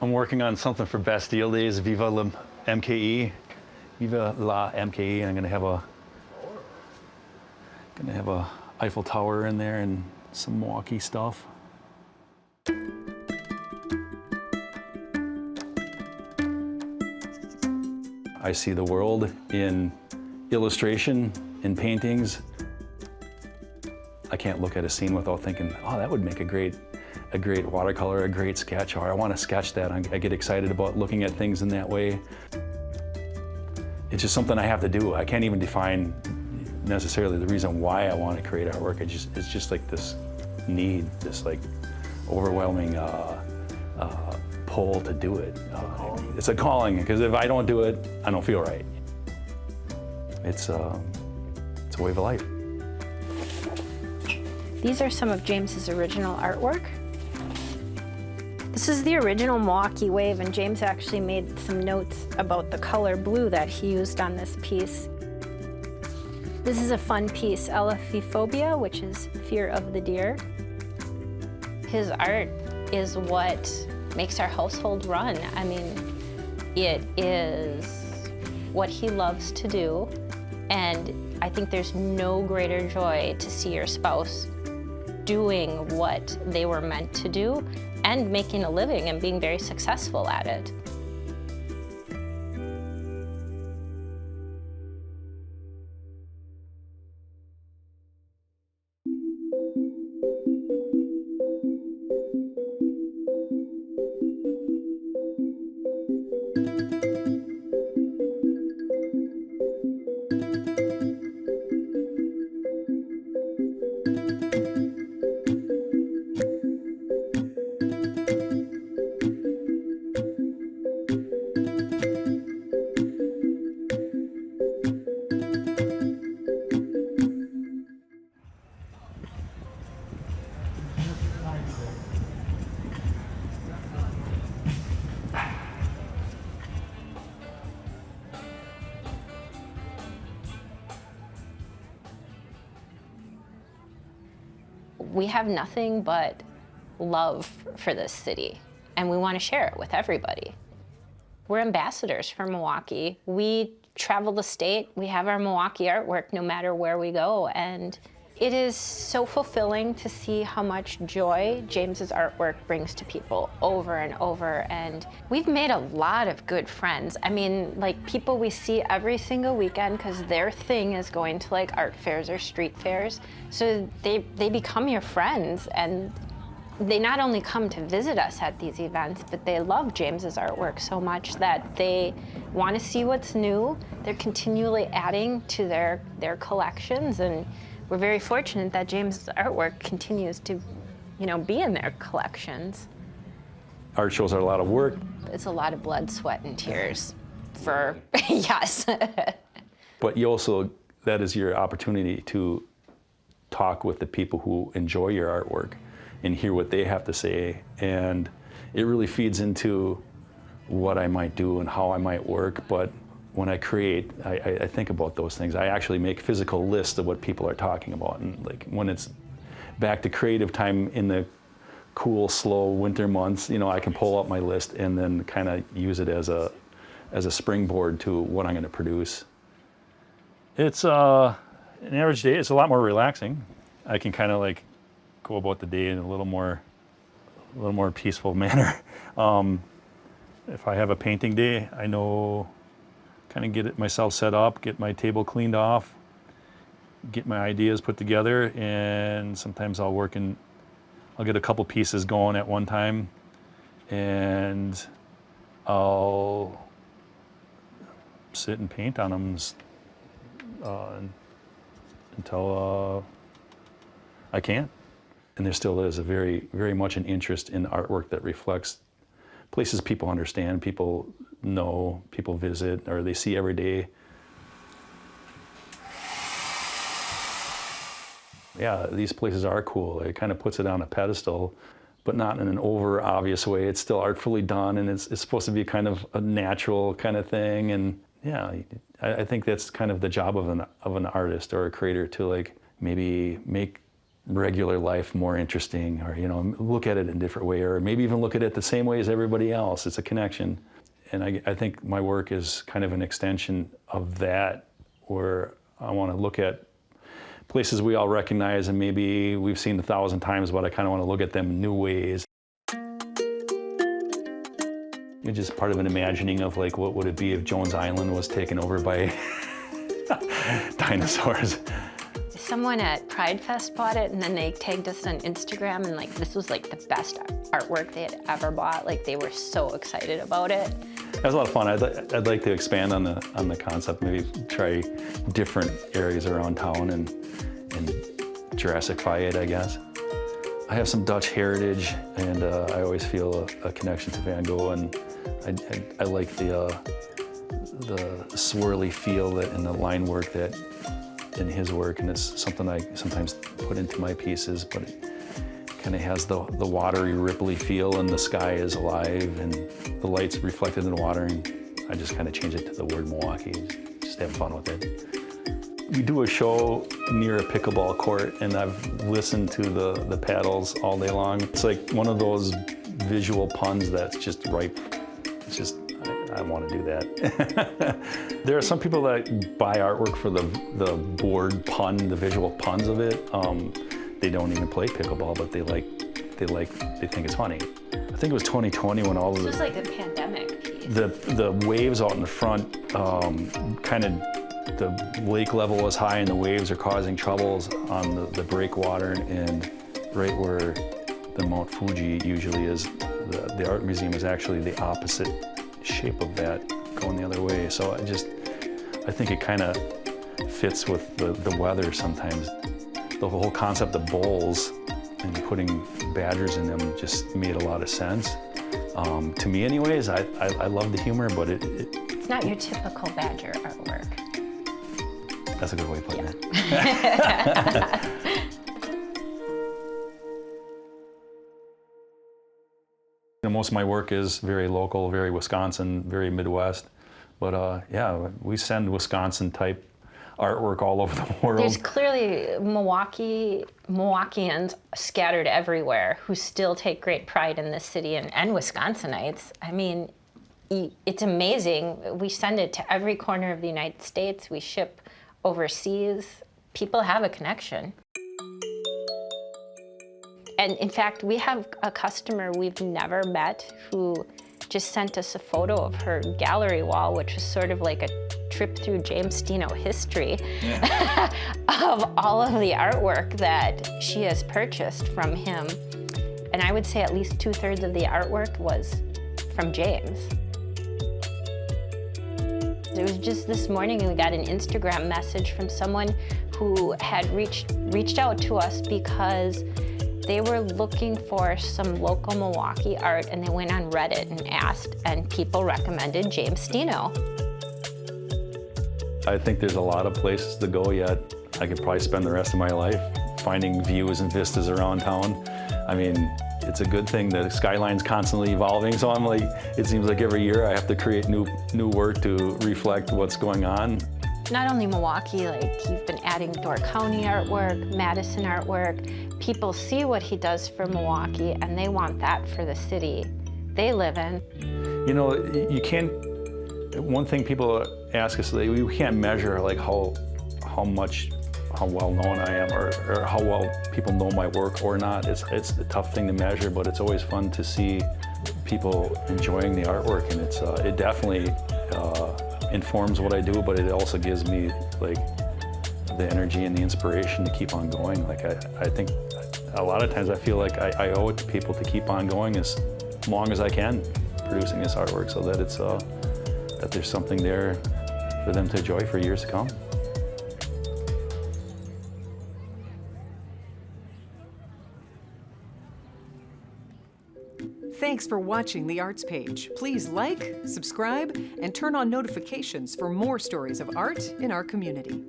I'm working on something for Bastille Days, Viva la MKE. Viva la MKE. I'm gonna have a Eiffel Tower in there and some Milwaukee stuff. I see the world in illustration, in paintings. I can't look at a scene without thinking, oh, that would make a great watercolor, a great sketch, or I want to sketch that. I get excited about looking at things in that way. It's just something I have to do. I can't even define necessarily the reason why I want to create artwork. It's just like this need, this like overwhelming pull to do it. It's a calling, because if I don't do it, I don't feel right. It's a way of life. These are some of James's original artwork. This is the original Milwaukee wave, and James actually made some notes about the color blue that he used on this piece. This is a fun piece, Elephophobia, which is fear of the deer. His art is what makes our household run. I mean, it is what he loves to do, and I think there's no greater joy to see your spouse doing what they were meant to do and making a living and being very successful at it. We have nothing but love for this city, and we want to share it with everybody. We're ambassadors for Milwaukee. We travel the state. We have our Milwaukee artwork no matter where we go, and it is so fulfilling to see how much joy James's artwork brings to people over and over. And we've made a lot of good friends. I mean, like people we see every single weekend because their thing is going to like art fairs or street fairs. So they become your friends, and they not only come to visit us at these events, but they love James's artwork so much that they want to see what's new. They're continually adding to their collections, and we're very fortunate that James's artwork continues to, be in their collections. Art shows are a lot of work. It's a lot of blood, sweat, and tears for, yes. But that is your opportunity to talk with the people who enjoy your artwork and hear what they have to say. And it really feeds into what I might do and how I might work. But when I create, I think about those things. I actually make physical lists of what people are talking about. And like when it's back to creative time in the cool, slow winter months, I can pull up my list and then kind of use it as a springboard to what I'm going to produce. It's an average day. It's a lot more relaxing. I can kind of like go about the day in a little more peaceful manner. If I have a painting day, I know kind of get it myself set up, get my table cleaned off, get my ideas put together, and sometimes I'll get a couple pieces going at one time, and I'll sit and paint on them until I can't. And there still is a very, very much an interest in artwork that reflects places people understand, people know, people visit, or they see every day. Yeah, these places are cool. It kind of puts it on a pedestal, but not in an over obvious way. It's still artfully done, and it's supposed to be kind of a natural kind of thing. And yeah, I think that's kind of the job of an artist or a creator, to like maybe make regular life more interesting, or, look at it in a different way, or maybe even look at it the same way as everybody else. It's a connection. And I think my work is kind of an extension of that, where I want to look at places we all recognize and maybe we've seen 1,000 times, but I kind of want to look at them in new ways. It's just part of an imagining of like, what would it be if Jones Island was taken over by dinosaurs? Someone at Pride Fest bought it, and then they tagged us on Instagram, and like this was like the best artwork they had ever bought. Like they were so excited about it. That was a lot of fun. I'd like to expand on the concept, maybe try different areas around town and Jurassify it, I guess. I have some Dutch heritage, and I always feel a connection to Van Gogh, and I like the swirly feel that in the line work that in his work, and it's something I sometimes put into my pieces, but it kind of has the watery, ripply feel, and the sky is alive, and the light's reflected in the water, and I just kind of change it to the word Milwaukee, just have fun with it. We do a show near a pickleball court, and I've listened to the paddles all day long. It's like one of those visual puns that's just ripe. It's just, I want to do that. There are some people that buy artwork for the board pun, the visual puns of it. They don't even play pickleball, but they think it's funny. I think it was 2020 when all of This was like the pandemic piece. the waves out in the front, kind of the lake level was high and the waves are causing troubles on the breakwater, and right where the Mount Fuji usually is, the art museum is actually the opposite shape of that, going the other way. So I think it kind of fits with the weather sometimes. The whole concept of bowls and putting badgers in them just made a lot of sense. To me anyways, I love the humor, but it's not your typical badger artwork. That's a good way of putting it. Most of my work is very local, very Wisconsin, very Midwest. But yeah, we send Wisconsin-type artwork all over the world. There's clearly Milwaukeeans scattered everywhere who still take great pride in this city, and Wisconsinites. I mean, it's amazing. We send it to every corner of the United States. We ship overseas. People have a connection. And in fact, we have a customer we've never met who just sent us a photo of her gallery wall, which was sort of like a trip through James Steeno history of all of the artwork that she has purchased from him. And I would say at least 2/3 of the artwork was from James. It was just this morning, and we got an Instagram message from someone who had reached out to us because they were looking for some local Milwaukee art, and they went on Reddit and asked, and people recommended James Steeno. I think there's a lot of places to go yet. I could probably spend the rest of my life finding views and vistas around town. I mean, it's a good thing. The skyline's constantly evolving, so I'm like, it seems like every year I have to create new work to reflect what's going on. Not only Milwaukee, like you've been adding Door County artwork, Madison artwork. People see what he does for Milwaukee, and they want that for the city they live in. You know, you can't, one thing people ask us, we can't measure like how well known I am, or how well people know my work or not. It's a tough thing to measure, but it's always fun to see people enjoying the artwork, and it definitely informs what I do, but it also gives me like the energy and the inspiration to keep on going. Like I think a lot of times I feel like I owe it to people to keep on going as long as I can, producing this artwork, so that that there's something there for them to enjoy for years to come. Thanks for watching The Arts Page. Please like, subscribe, and turn on notifications for more stories of art in our community.